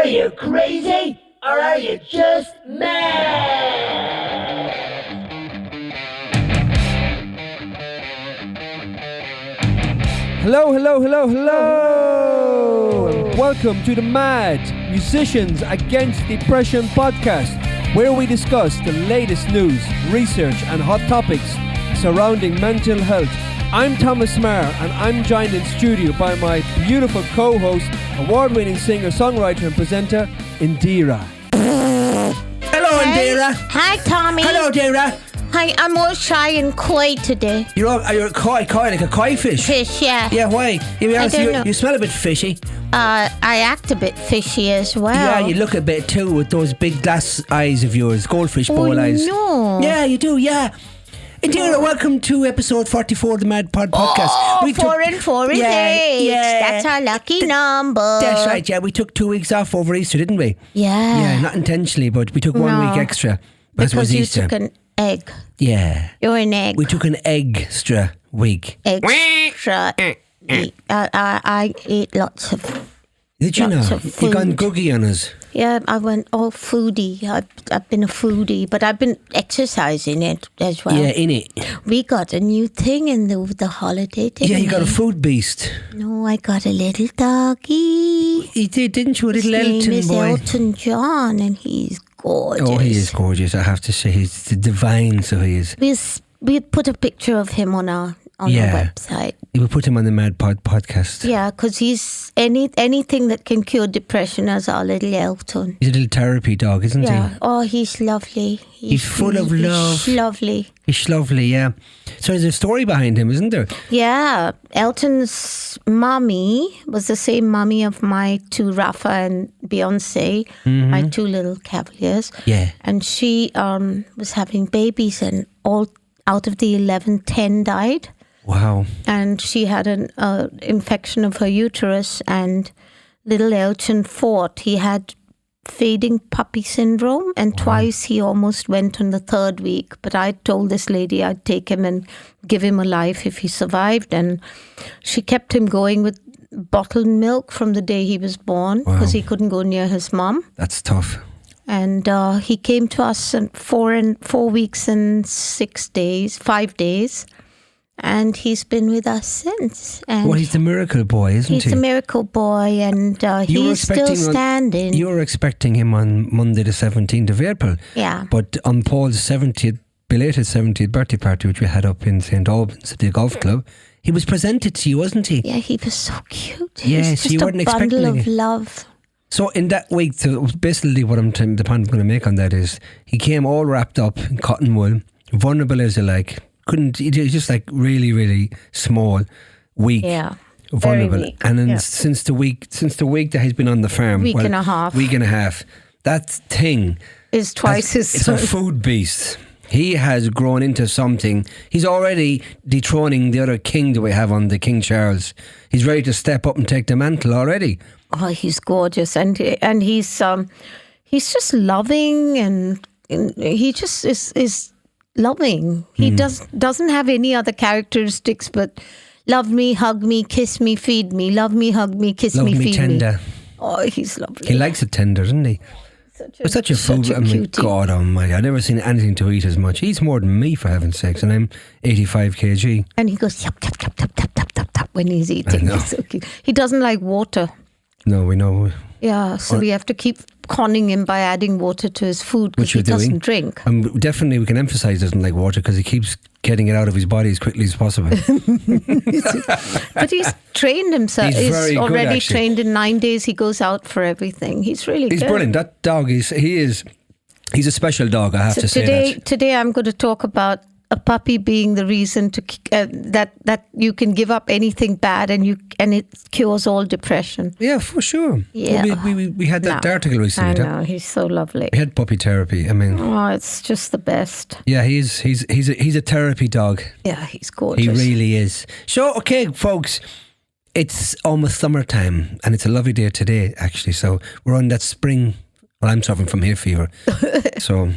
Are you crazy? Or are you just mad? Hello. And welcome to the Mad Musicians Against Depression podcast, where we discuss the latest news, research and hot topics surrounding mental health. I'm Thomas Maher, and I'm joined in studio by my beautiful co-host, award-winning singer, songwriter and presenter, Indiraa. Hello, Indiraa. Hi, Tommy. Hello, Indiraa. Hi, I'm all shy and coy today. You're coy like a koi fish. Fish, yeah. Yeah, why? I don't know. You smell a bit fishy. I act a bit fishy as well. Yeah, you look a bit too with those big glass eyes of yours, goldfish bowl eyes. No. Yeah, you do, yeah. Indiraa, welcome to episode 44 of the Mad Pod podcast. Oh, 4 and 4 is 8. Yeah. That's our lucky number. That's right, yeah. We took 2 weeks off over Easter, didn't we? Yeah. Yeah, not intentionally, but we took 1 week extra. Because you Easter. took an egg. Yeah. You're an egg. We took an extra week. Extra. I ate lots of... Did you Lots know? of You gone food. googie on us. Yeah, I went all foodie. I've been a foodie, but I've been exercising it as well. Yeah, in it. We got a new thing in the holiday, didn't Yeah, you got a we? food beast. No, I got a little doggy. You did, didn't you? A little His name Elton is boy. Elton John, and he's gorgeous. Oh, he is gorgeous. I have to say, he's divine. So he is. We put a picture of him on our website. We put him on the Mad Pod podcast. Yeah, because he's anything that can cure depression as our little Elton. He's a little therapy dog, isn't Yeah. he? Oh, he's lovely. He's full of love. He's lovely. He's lovely. Yeah. So there's a story behind him, isn't there? Yeah, Elton's mummy was the same mummy of my two Rafa and Beyonce, my two little cavaliers. Yeah. And she was having babies, and all out of the 11, 10 died. Wow. And she had an infection of her uterus, and little Elton fought. He had fading puppy syndrome, and twice he almost went on the 3rd week. But I told this lady I'd take him and give him a life if he survived. And she kept him going with bottled milk from the day he was born, because he couldn't go near his mom. That's tough. And he came to us in 4 weeks and 5 days. And he's been with us since. And Well, he's the miracle boy, isn't he? he's a miracle boy, and he's still standing. You were expecting him on Monday the 17th of April. Yeah. But on Paul's belated 70th birthday party, which we had up in St. Albans at the golf club, he was presented to you, wasn't he? Yeah, he was so cute. Yes, He's just you weren't a bundle expecting of it. love. So in that week, so basically what the point I'm going to make on that is he came all wrapped up in cotton wool, vulnerable as you like. He was just like really, really small, weak, Yeah, vulnerable. very weak. And then Yeah. since the week that he's been on the farm, Week and a half. that thing Is twice his it's a size. food beast. He has grown into something. He's already dethroning the other king that we have on the King Charles. He's ready to step up and take the mantle already. Oh, he's gorgeous, and he's just loving, and he just is loving. He doesn't have any other characteristics but love me, hug me, kiss me, feed me. Love me, hug me, kiss Love me, me feed tender. me. Oh, he's lovely. He likes it tender, doesn't he? Such a food. such a I mean, cutie. God almighty, I've never seen anything to eat as much. He eats more than me, for heaven's sakes, and I'm 85 kg. And he goes yup, yup, yup, yup, yup, yup, yup, yup when he's eating. know. He's so cute. He doesn't like water. No, we know. Yeah, so we have to keep conning him by adding water to his food because Which he you're doing. doesn't drink. Definitely, we can emphasise doesn't like water because he keeps getting it out of his body as quickly as possible. But he's trained himself. He's very good, already actually. trained in 9 days. He goes out for everything. He's really He's good. brilliant. That dog he's a special dog. I have So to say that. today I'm going to talk about a puppy being the reason to that you can give up anything bad and it cures all depression. Yeah, for sure. Yeah. We had that No, article I recently. know, he's so lovely. We had puppy therapy. I mean, Oh, it's just the best. yeah, he's a therapy dog. Yeah, he's gorgeous. He really is. So, okay, folks, it's almost summertime and it's a lovely day today, actually. So we're on that spring. Well, I'm suffering from hay fever. So,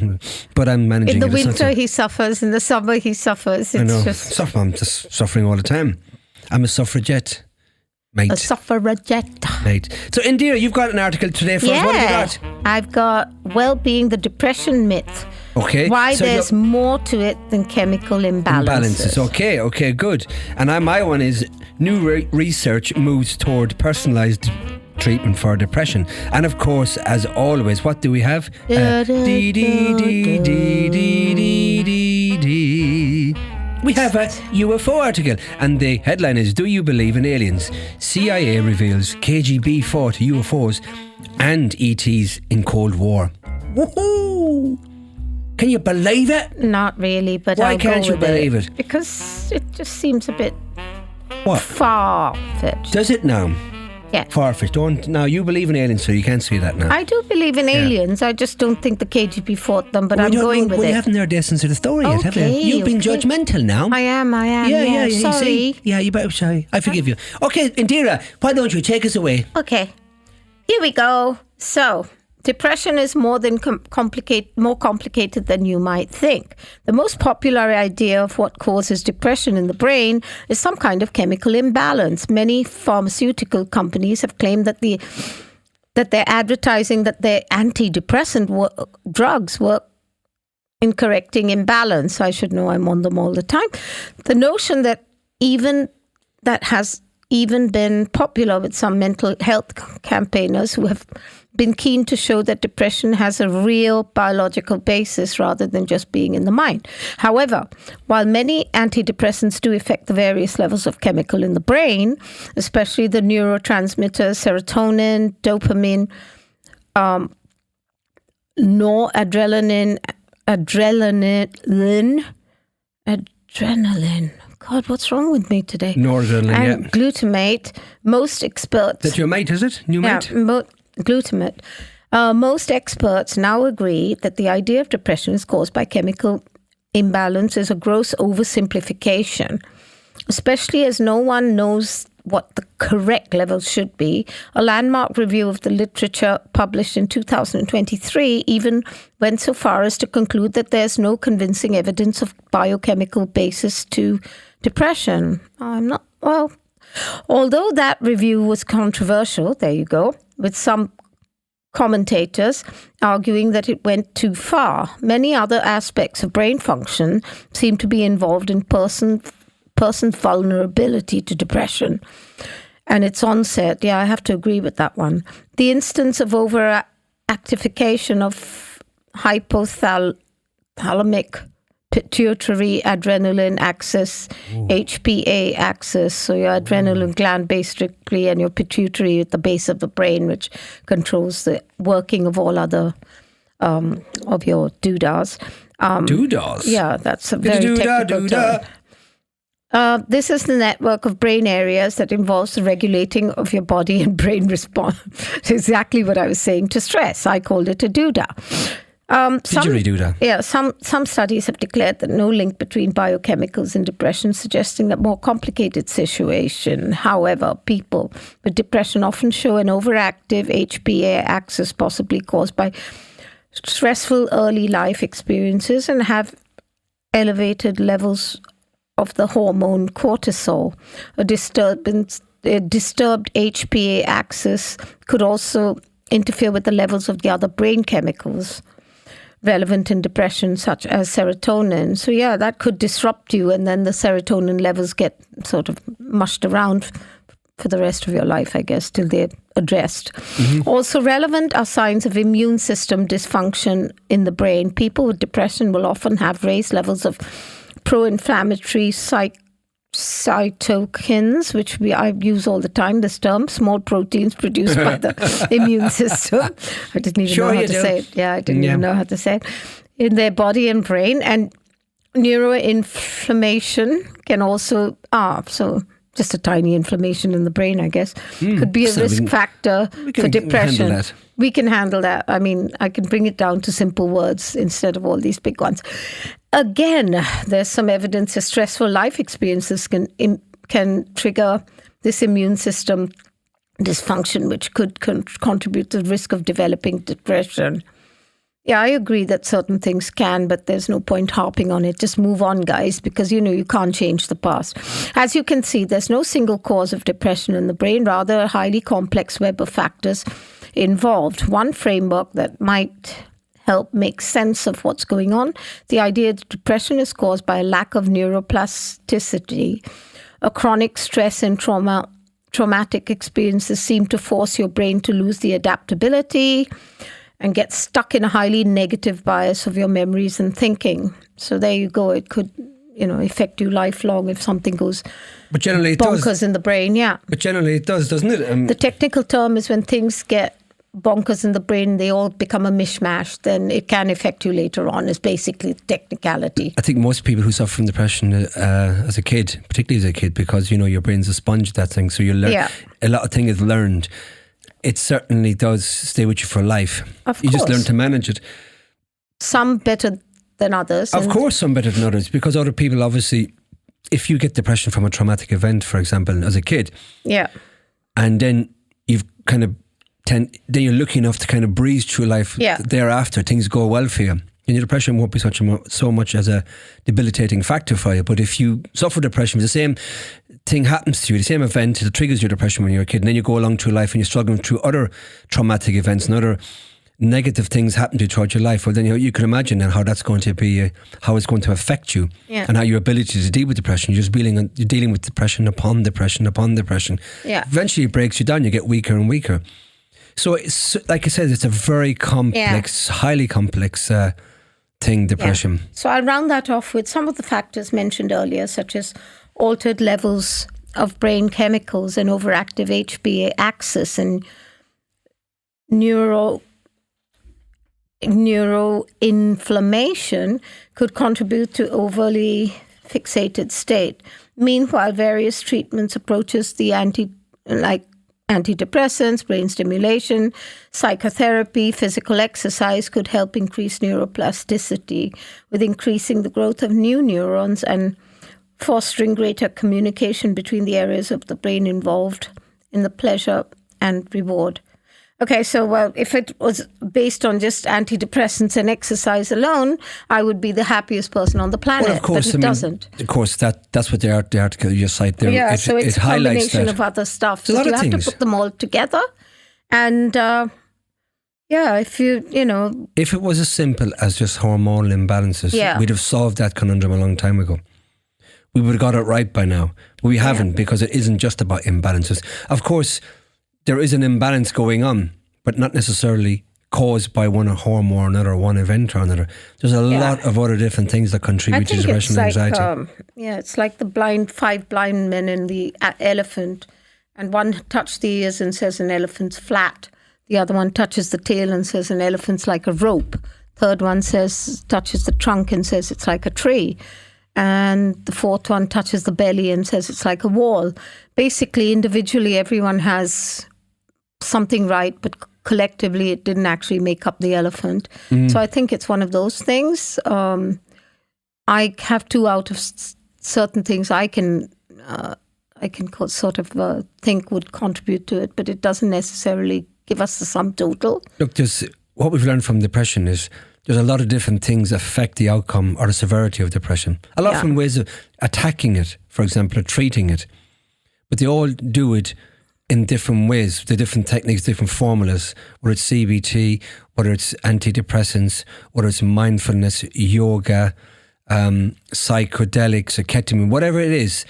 but I'm managing In the it. It's not winter so- he suffers. In the summer he suffers. I know. It's just I'm just suffering all the time. I'm a suffragette. Mate. A suffragette. Mate. So, Indiraa, you've got an article today for us. What have you got? I've got well-being, the depression myth. Okay. Why so there's more to it than chemical imbalances. Okay, good. And my one is new research moves toward personalised treatment for depression. And of course, as always, what do we have? We have a UFO article, and the headline is, do you believe in aliens? CIA reveals KGB fought UFOs and ETs in Cold War. Woohoo! Can you believe it? Not really, but Why I'll can't go you with believe it? it? Because it just seems a bit What? far-fetched. Does it now? Yeah. Farfetched. Don't. Now, you believe in aliens, so you can't say that now. I do believe in aliens. I just don't think the KGB fought them, but I'm going with you it. haven't heard the essence of the story yet, have you? Okay, You've been okay. judgmental now. I am. Yeah, you Sorry. see? Yeah, you better sorry. I forgive you. Okay, Indiraa, why don't you take us away? Okay, here we go. So, depression is more complicated than you might think. The most popular idea of what causes depression in the brain is some kind of chemical imbalance. Many pharmaceutical companies have claimed that they're advertising that their antidepressant drugs work in correcting imbalance. I should know, I'm on them all the time. The notion that has even been popular with some mental health campaigners who have been keen to show that depression has a real biological basis rather than just being in the mind. However, while many antidepressants do affect the various levels of chemical in the brain, especially the neurotransmitters serotonin, dopamine, noradrenaline, adrenaline. God, what's wrong with me today? Noradrenaline, and glutamate. Most experts. That's your mate, is it? New mate? Glutamate. Most experts now agree that the idea of depression is caused by chemical imbalance is a gross oversimplification, especially as no one knows what the correct level should be. A landmark review of the literature published in 2023 even went so far as to conclude that there's no convincing evidence of biochemical basis to depression. Although that review was controversial, there you go, with some commentators arguing that it went too far, many other aspects of brain function seem to be involved in person's vulnerability to depression and its onset. Yeah, I have to agree with that one. The instance of overactification of hypothalamic pituitary adrenaline axis, HPA axis, so your adrenaline gland basically and your pituitary at the base of the brain, which controls the working of all other of your doodahs. Doodahs? Yeah, that's a very technical term. This is the network of brain areas that involves the regulating of your body and brain response. It's exactly what I was saying to stress. I called it a doodah. Didgeridoo. Yeah, some studies have declared that no link between biochemicals and depression, suggesting that more complicated situation. However, people with depression often show an overactive HPA axis, possibly caused by stressful early life experiences, and have elevated levels of the hormone cortisol. A disturbed HPA axis could also interfere with the levels of the other brain chemicals relevant in depression, such as serotonin. So yeah, that could disrupt you, and then the serotonin levels get sort of mushed around for the rest of your life, I guess, till they're addressed. Mm-hmm. Also relevant are signs of immune system dysfunction in the brain. People with depression will often have raised levels of pro-inflammatory cytokines, which I use all the time, this term, small proteins produced by the immune system. I didn't even know how to say it. Yeah, I didn't even know how to say it. In their body and brain. And neuroinflammation can also, so just a tiny inflammation in the brain, I guess, could be a risk factor for depression. We can handle that. I mean, I can bring it down to simple words instead of all these big ones. Again, there's some evidence that stressful life experiences can trigger this immune system dysfunction, which could contribute to the risk of developing depression. Yeah, I agree that certain things can, but there's no point harping on it. Just move on, guys, because, you can't change the past. As you can see, there's no single cause of depression in the brain, rather a highly complex web of factors involved. One framework that might help make sense of what's going on, the idea that depression is caused by a lack of neuroplasticity. A chronic stress and traumatic experiences seem to force your brain to lose the adaptability and get stuck in a highly negative bias of your memories and thinking. So there you go. It could, affect you lifelong if something goes but generally it bonkers does. in the brain. Yeah. But generally it does, doesn't it? The technical term is when things get bonkers in the brain, they all become a mishmash, then it can affect you later on, is basically the technicality. I think most people who suffer from depression as a kid, particularly as a kid, because, your brain's a sponge, that thing, so you learn, a lot of things is learned. It certainly does stay with you for life. Of you course. just learn to manage it. Some better than others. Of course, some better than others, because other people, obviously, if you get depression from a traumatic event, for example, as a kid, and then you've kind of then you're lucky enough to kind of breeze through life thereafter, things go well for you, and your depression won't be so much as a debilitating factor for you. But if you suffer depression, the same thing happens to you, the same event that triggers your depression when you're a kid, and then you go along through life and you're struggling through other traumatic events and other negative things happen to you throughout your life, well then you can imagine then how that's going to be, how it's going to affect you, and how your ability to deal with depression, you're dealing with depression upon depression upon depression. Eventually it breaks you down, you get weaker and weaker. So it's, like I said, it's a very complex, highly complex thing, depression. So I'll round that off with some of the factors mentioned earlier, such as altered levels of brain chemicals and overactive HPA axis and neuroinflammation could contribute to overly fixated state. Meanwhile, various treatments approaches the antidepressants, brain stimulation, psychotherapy, physical exercise could help increase neuroplasticity with increasing the growth of new neurons and fostering greater communication between the areas of the brain involved in the pleasure and reward. Okay, so if it was based on just antidepressants and exercise alone, I would be the happiest person on the planet. Well, of course, but it doesn't. Of course, that's what the article you cite there. Yeah, so it's a highlights combination that. of other stuff. There's a So lot you of have things. to put them all together. And if if it was as simple as just hormonal imbalances, we'd have solved that conundrum a long time ago. We would have got it right by now. But we haven't, because it isn't just about imbalances. Of course, there is an imbalance going on, but not necessarily caused by one hormone or another, one event or another. There's a lot of other different things that contribute to depression and anxiety. It's like the five blind men in the elephant, and one touched the ears and says an elephant's flat. The other one touches the tail and says an elephant's like a rope. Third one touches the trunk and says it's like a tree. And the fourth one touches the belly and says it's like a wall. Basically, individually, everyone has something right, but collectively, it didn't actually make up the elephant. So I think it's one of those things. I have two out of certain things I can sort of think would contribute to it, but it doesn't necessarily give us the sum total. Look, what we've learned from depression is there's a lot of different things that affect the outcome or the severity of depression. A lot of different ways of attacking it, for example, or treating it. But they all do it in different ways, the different techniques, different formulas, whether it's CBT, whether it's antidepressants, whether it's mindfulness, yoga, psychedelics, or ketamine, whatever it is,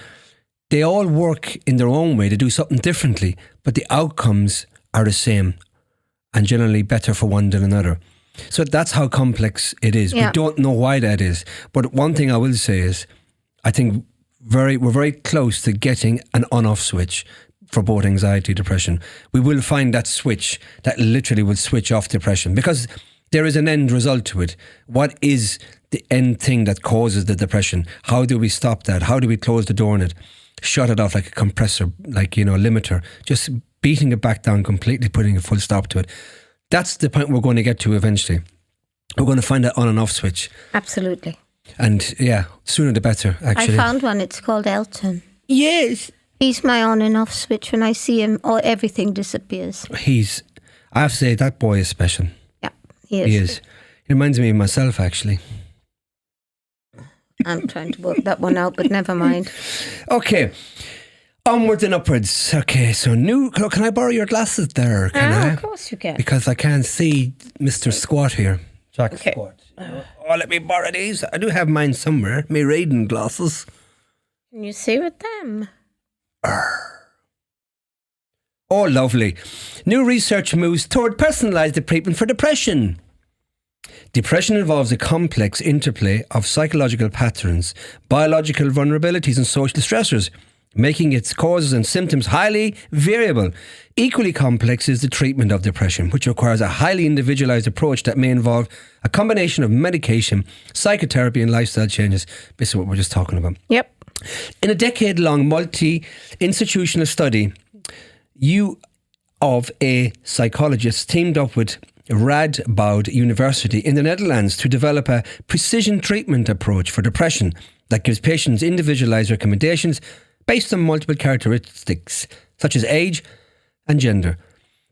they all work in their own way. They do something differently, but the outcomes are the same and generally better for one than another. So that's how complex it is. We don't know why that is. But one thing I will say is, I think we're very close to getting an on-off switch for both anxiety and depression. We will find that switch that literally will switch off depression, because there is an end result to it. What is the end thing that causes the depression? How do we stop that? How do we close the door on it? Shut it off like a compressor, like, a limiter, just beating it back down completely, putting a full stop to it. That's the point we're going to get to eventually. We're going to find that on and off switch. Absolutely. And sooner the better, actually. I found one. It's called Elton. Yes. He's my on and off switch. When I see him, everything disappears. I have to say, that boy is special. Yeah, he is. He is. It reminds me of myself, actually. I'm trying to work that one out, but never mind. Okay. Onwards and upwards. Okay, so can I borrow your glasses there? Can I? Of course you can. Because I can't see Mr. Squat here. Jack Okay. Squat. Oh, let me borrow these. I do have mine somewhere. My reading glasses. Can you see with them? Oh, lovely. New research moves toward personalised treatment for depression. Depression involves a complex interplay of psychological patterns, biological vulnerabilities and social stressors, making its causes and symptoms highly variable. Equally complex is the treatment of depression, which requires a highly individualised approach that may involve a combination of medication, psychotherapy and lifestyle changes. This is what we're just talking about. Yep. In a decade-long multi-institutional study, of a psychologist teamed up with Radboud University in the Netherlands to develop a precision treatment approach for depression that gives patients individualised recommendations based on multiple characteristics such as age and gender.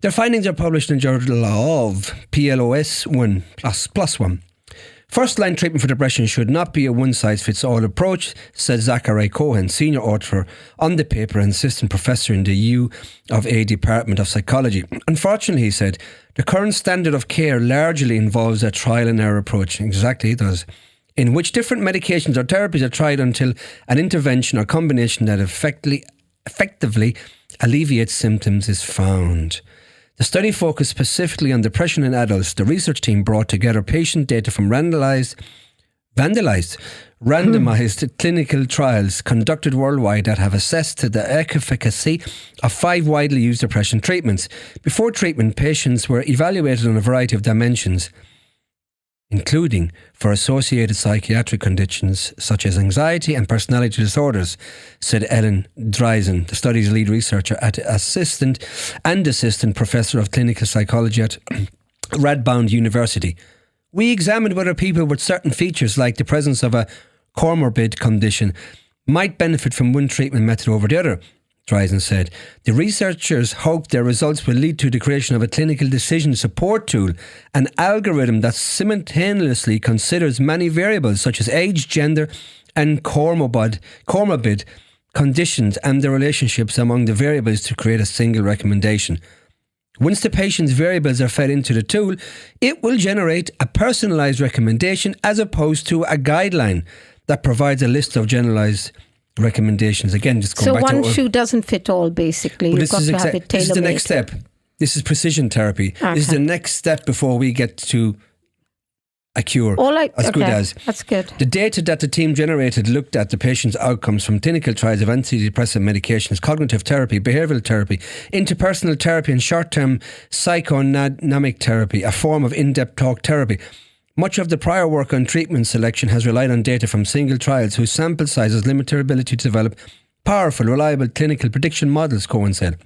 Their findings are published in the Journal of PLOS 1+1. First-line treatment for depression should not be a one-size-fits-all approach, said Zachary Cohen, senior author on the paper and assistant professor in the U of A Department of Psychology. Unfortunately, he said, the current standard of care largely involves a trial-and-error approach. Exactly, it does. In which different medications or therapies are tried until an intervention or combination that effectively alleviates symptoms is found. The study focused specifically on depression in adults. The research team brought together patient data from randomized clinical trials conducted worldwide that have assessed the efficacy of 5 widely used depression treatments. Before treatment, patients were evaluated on a variety of dimensions, including for associated psychiatric conditions such as anxiety and personality disorders, said Ellen Dreisen, the study's lead researcher at assistant professor of clinical psychology at Radboud University. We examined whether people with certain features like the presence of a comorbid condition might benefit from one treatment method over the other, Dreisen said. The researchers hope their results will lead to the creation of a clinical decision support tool, an algorithm that simultaneously considers many variables such as age, gender and comorbid conditions and the relationships among the variables to create a single recommendation. Once the patient's variables are fed into the tool, it will generate a personalised recommendation as opposed to a guideline that provides a list of generalised recommendations. Again, just going back to... So one shoe doesn't fit all, basically. You've got to have it tailor-made. This is the next step. This is precision therapy. Okay. This is the next step before we get to a cure. Good as. That's good. The data that the team generated looked at the patient's outcomes from clinical trials of antidepressant medications, cognitive therapy, behavioural therapy, interpersonal therapy and short-term psychodynamic therapy, a form of in-depth talk therapy. Much of the prior work on treatment selection has relied on data from single trials whose sample sizes limit their ability to develop powerful, reliable clinical prediction models, Cohen said.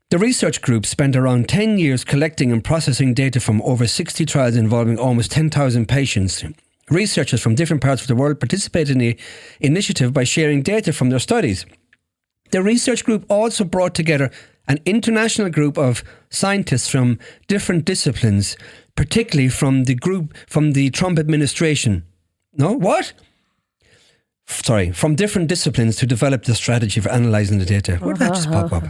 The research group spent around 10 years collecting and processing data from over 60 trials involving almost 10,000 patients. Researchers from different parts of the world participated in the initiative by sharing data from their studies. The research group also brought together an international group of scientists from different disciplines, particularly from the Trump administration. From different disciplines to develop the strategy for analysing the data. Where did that just pop up?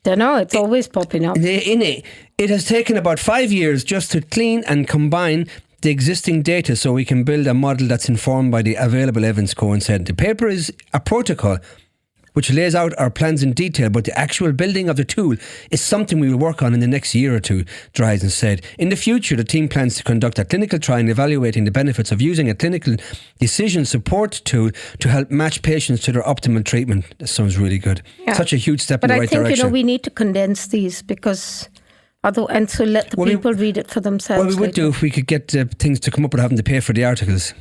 Don't know, it's always popping up. It has taken about 5 years just to clean and combine the existing data so we can build a model that's informed by the available evidence, Cohen said. The paper is a protocol which lays out our plans in detail, but the actual building of the tool is something we will work on in the next year or two, Dreisen said. In the future, the team plans to conduct a clinical trial evaluating the benefits of using a clinical decision support tool to help match patients to their optimal treatment. That sounds really good. Yeah. Such a huge step in the right direction. But I think, we need to condense these because... and so let the people read it for themselves. Well, we would do if we could get things to come up without having to pay for the articles.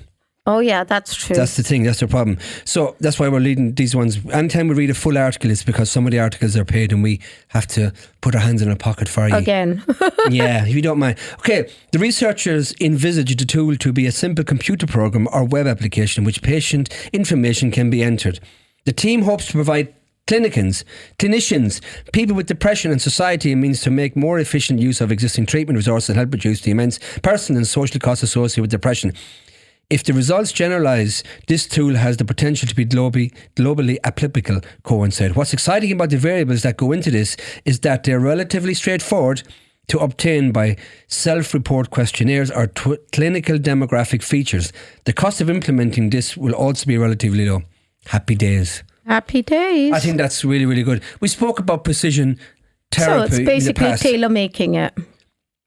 Oh yeah, that's true. That's the thing, that's the problem. So that's why we're reading these ones. Anytime we read a full article, it's because some of the articles are paid and we have to put our hands in our pocket for you. Again. Yeah, if you don't mind. Okay, the researchers envisaged the tool to be a simple computer program or web application in which patient information can be entered. The team hopes to provide clinicians, people with depression, and society means to make more efficient use of existing treatment resources and help reduce the immense personal and social costs associated with depression. If the results generalise, this tool has the potential to be globally applicable, Cohen said. What's exciting about the variables that go into this is that they're relatively straightforward to obtain by self-report questionnaires or clinical demographic features. The cost of implementing this will also be relatively low. Happy days. Happy days. I think that's really, really good. We spoke about precision therapy. So it's basically tailor making it.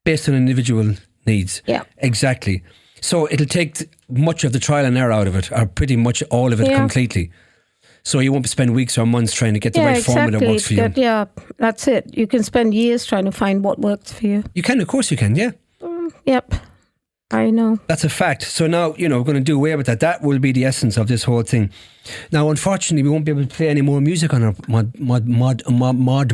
Based on individual needs. Yeah. Exactly. So it'll take much of the trial and error out of it, or pretty much all of it completely. So you won't spend weeks or months trying to get the right formula that works for you. Yeah, that's it. You can spend years trying to find what works for you. You can, of course you can, yeah. Yep, I know. That's a fact. So now, we're going to do away with that. That will be the essence of this whole thing. Now, unfortunately, we won't be able to play any more music on our mod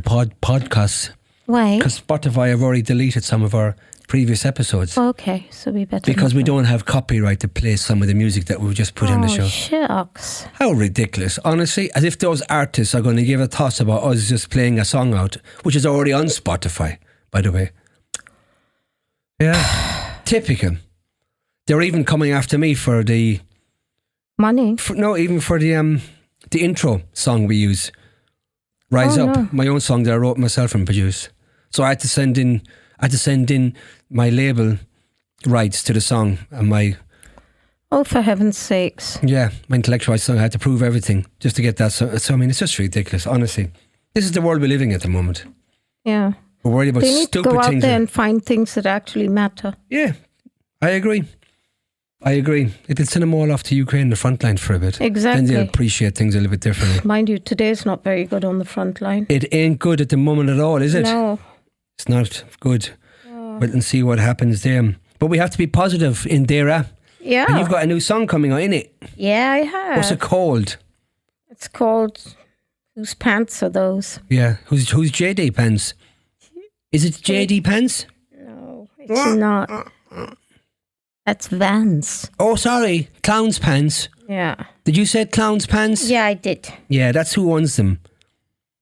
podcasts. Why? Because Spotify have already deleted some of our previous episodes. Okay, so we better... Because we don't have copyright to play some of the music that we just put in the show. Oh, shucks. How ridiculous. Honestly, as if those artists are going to give a toss about us just playing a song out, which is already on Spotify, by the way. Yeah. Typical. They're even coming after me for the... Money? Even for the intro song we use. Rise Up. No. My own song that I wrote myself and produced. So I had to send in my label rights to the song and my... Oh, for heaven's sakes. Yeah, my intellectual rights song. I had to prove everything just to get that. So I mean, it's just ridiculous, honestly. This is the world we're living in at the moment. Yeah. We're worried about they need stupid to go out things. there and find things that actually matter. Yeah, I agree. It'll send them all off to Ukraine, the front line, for a bit. Exactly. Then they'll appreciate things a little bit differently. Mind you, today's not very good on the front line. It ain't good at the moment at all, is it? No. It's not good. Wait and see what happens there. But we have to be positive, Indiraa. Yeah. And you've got a new song coming out, innit? Yeah, I have. What's it called? It's called Whose Pants Are Those? Yeah. Who's JD Pants? Is it JD Pants? No, it's not. That's Vans. Oh, sorry. Clown's Pants. Yeah. Did you say Clown's Pants? Yeah, I did. Yeah, that's who owns them.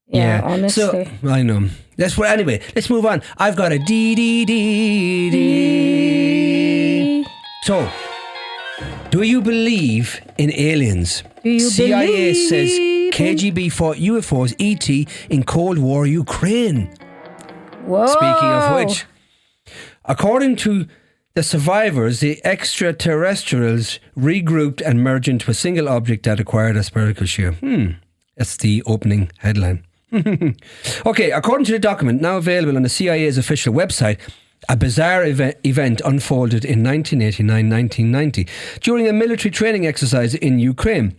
Yeah, honestly. So, I know. Anyway, let's move on. I've got a D. So, do you believe in aliens? Do you CIA believe says KGB fought UFOs ET in Cold War Ukraine. Whoa. Speaking of which, according to the survivors, the extraterrestrials regrouped and merged into a single object that acquired a spherical shape. That's the opening headline. Okay, according to the document now available on the CIA's official website, a bizarre event unfolded in 1989-1990 during a military training exercise in Ukraine,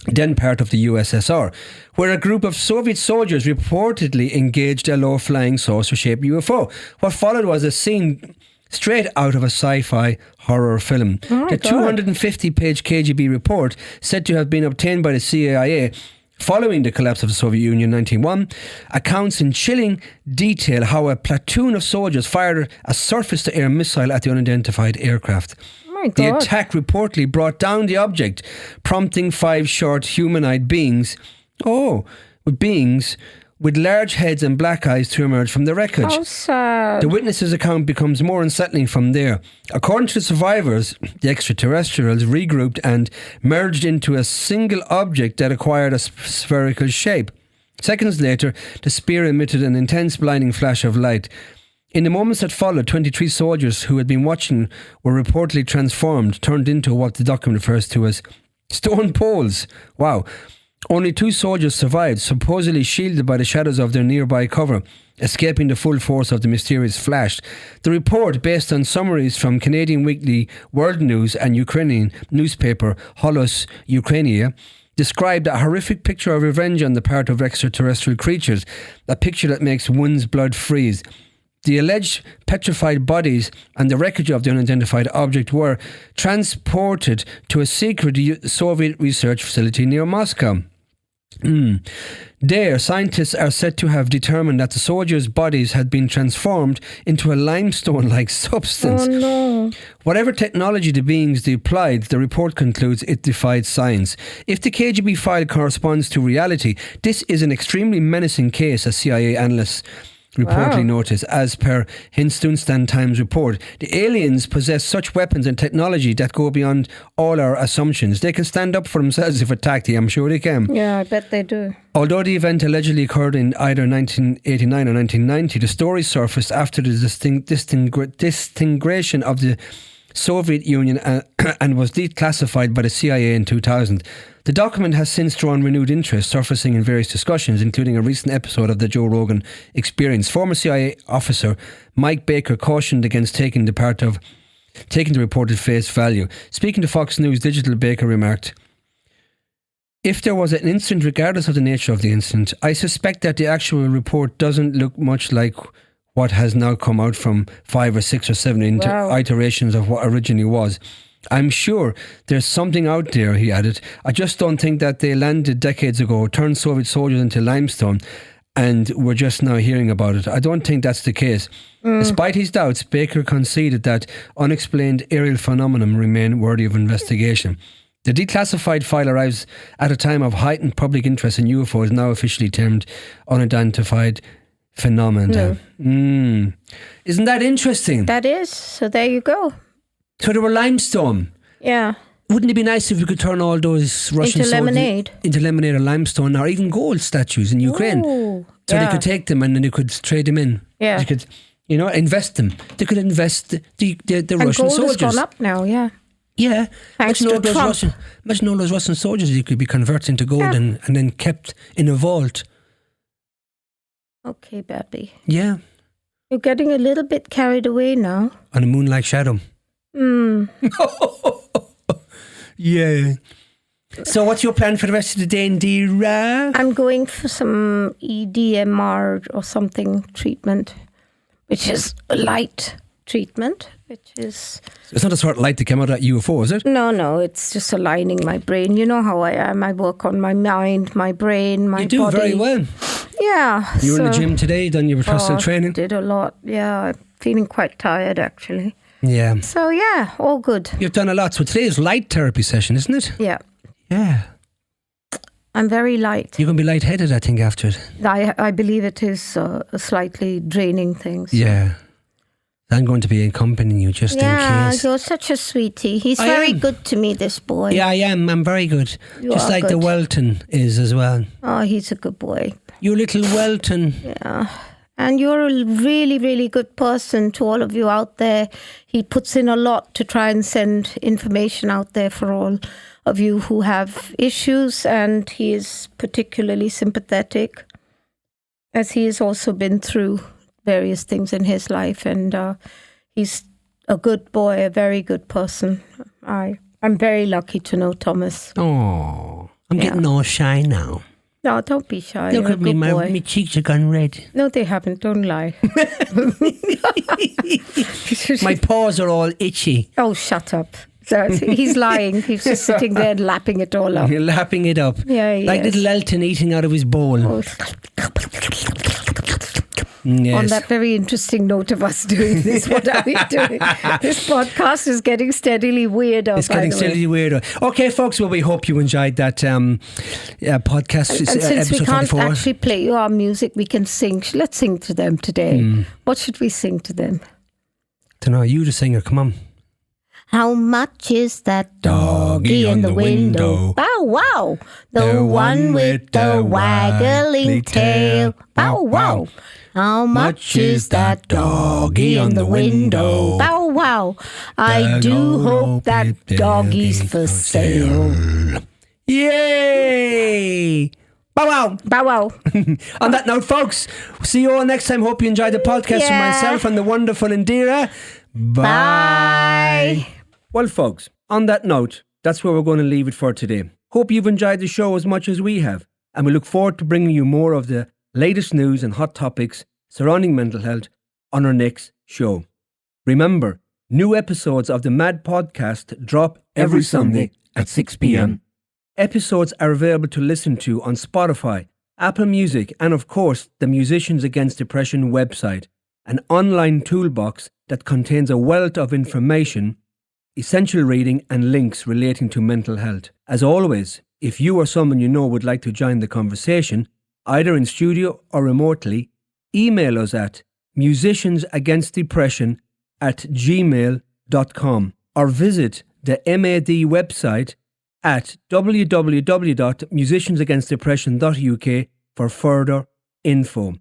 then part of the USSR, where a group of Soviet soldiers reportedly engaged a low-flying saucer-shaped UFO. What followed was a scene straight out of a sci-fi horror film. The 250-page KGB report, said to have been obtained by the CIA following the collapse of the Soviet Union in 1991, accounts in chilling detail how a platoon of soldiers fired a surface-to-air missile at the unidentified aircraft. Oh my God. The attack reportedly brought down the object, prompting 5 short humanoid beings with large heads and black eyes to emerge from the wreckage. How sad. The witness's account becomes more unsettling from there. According to the survivors, the extraterrestrials regrouped and merged into a single object that acquired a spherical shape. Seconds later, the sphere emitted an intense blinding flash of light. In the moments that followed, 23 soldiers who had been watching were reportedly transformed, turned into what the document refers to as stone poles. Wow. Only 2 soldiers survived, supposedly shielded by the shadows of their nearby cover, escaping the full force of the mysterious flash. The report, based on summaries from Canadian weekly World News and Ukrainian newspaper Holos Ukrainia, described a horrific picture of revenge on the part of extraterrestrial creatures, a picture that makes one's blood freeze. The alleged petrified bodies and the wreckage of the unidentified object were transported to a secret Soviet research facility near Moscow. There, scientists are said to have determined that the soldiers' bodies had been transformed into a limestone-like substance. Oh no. Whatever technology the beings deployed, the report concludes it defied science. If the KGB file corresponds to reality, this is an extremely menacing case, as CIA analysts reportedly noticed. As per Hindustan Times report, the aliens possess such weapons and technology that go beyond all our assumptions. They can stand up for themselves if attacked. I'm sure they can. Yeah, I bet they do. Although the event allegedly occurred in either 1989 or 1990, the story surfaced after the disintegration of the Soviet Union and was declassified by the CIA in 2000. The document has since drawn renewed interest, surfacing in various discussions, including a recent episode of the Joe Rogan Experience. Former CIA officer Mike Baker cautioned against taking the report at face value. Speaking to Fox News Digital, Baker remarked, "If there was an incident, regardless of the nature of the incident, I suspect that the actual report doesn't look much like what has now come out from 5 or 6 or 7 iterations of what originally was. I'm sure there's something out there," he added. "I just don't think that they landed decades ago, turned Soviet soldiers into limestone, and we're just now hearing about it. I don't think that's the case." Despite his doubts, Baker conceded that unexplained aerial phenomena remain worthy of investigation. The declassified file arrives at a time of heightened public interest in UFOs, now officially termed unidentified phenomena. Isn't that interesting? That is. So there you go. So they were limestone. Yeah. Wouldn't it be nice if we could turn all those Russian Into lemonade? Into lemonade or limestone, or even gold statues in Ukraine? Ooh, So they could take them and then they could trade them in. Yeah. They could, invest them. They could invest the And Russian gold soldiers. has gone up now, yeah. Yeah. Thanks imagine to Trump. Imagine all those Russian soldiers you could be converted into gold and then kept in a vault. Okay, Baby. Yeah. You're getting a little bit carried away now. On a moon-like shadow. Yeah. So what's your plan for the rest of the day, Indiraa? I'm going for some EDMR or something treatment, which is a light treatment, which is... It's not a sort of light that came out of that UFO, is it? No, it's just aligning my brain. You know how I am. I work on my mind, my brain, my body. You do very well. Yeah. You were in the gym today, done your personal training? Did a lot. Yeah, I'm feeling quite tired actually. Yeah. So yeah, all good. You've done a lot. So today is light therapy session, isn't it? Yeah. Yeah. I'm very light. You're going to be lightheaded, I think, after it. I believe it is a slightly draining thing. So. Yeah. I'm going to be accompanying you just in case. Yeah, you're such a sweetie. He's very good to me, this boy. Yeah, I am. I'm very good. You just are like the good. Welton is as well. Oh, he's a good boy. You little Welton. Yeah. And you're a really, really good person to all of you out there. He puts in a lot to try and send information out there for all of you who have issues, and he is particularly sympathetic, as he has also been through various things in his life, and he's a good boy, a very good person. I'm very lucky to know Thomas. Oh, I'm getting all shy now. No, don't be shy. Look You're at a me, good boy. my cheeks are gone red. No, they haven't. Don't lie. My paws are all itchy. Oh, shut up. He's lying. He's just sitting there and lapping it all up. You're lapping it up. Yeah, he like is. little Elton eating out of his bowl. Oh. Yes. On that very interesting note of us doing this, what are we doing? This podcast is getting steadily weirder. It's getting steadily weirder. Okay, folks, well, we hope you enjoyed that podcast. And since episode we can't 24. actually play you our music, we can sing. Let's sing to them today. What should we sing to them? Don't know, you the singer, come on. How much is that doggy in the window? Bow wow! The one with the waggling tail. Bow wow! How much is that doggy in the window? Bow wow! I do hope that doggy's for sale. Yay! Bow wow! Bow wow! On that note, folks, see you all next time. Hope you enjoyed the podcast from myself and the wonderful Indiraa. Bye. Well, folks, on that note, that's where we're going to leave it for today. Hope you've enjoyed the show as much as we have, and we look forward to bringing you more of the latest news and hot topics surrounding mental health on our next show. Remember, new episodes of the Mad Podcast drop every Sunday at 6 p.m. Episodes are available to listen to on Spotify, Apple Music, and of course, the Musicians Against Depression website, an online toolbox that contains a wealth of information, essential reading, and links relating to mental health. As always, if you or someone you know would like to join the conversation, either in studio or remotely, email us at musiciansagainstdepression@gmail.com or visit the MAD website at www.musiciansagainstdepression.uk for further info.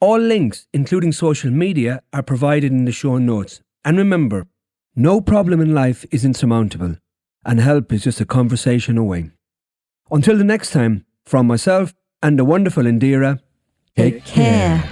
All links, including social media, are provided in the show notes. And remember, no problem in life is insurmountable, and help is just a conversation away. Until the next time, from myself and the wonderful Indiraa, take care.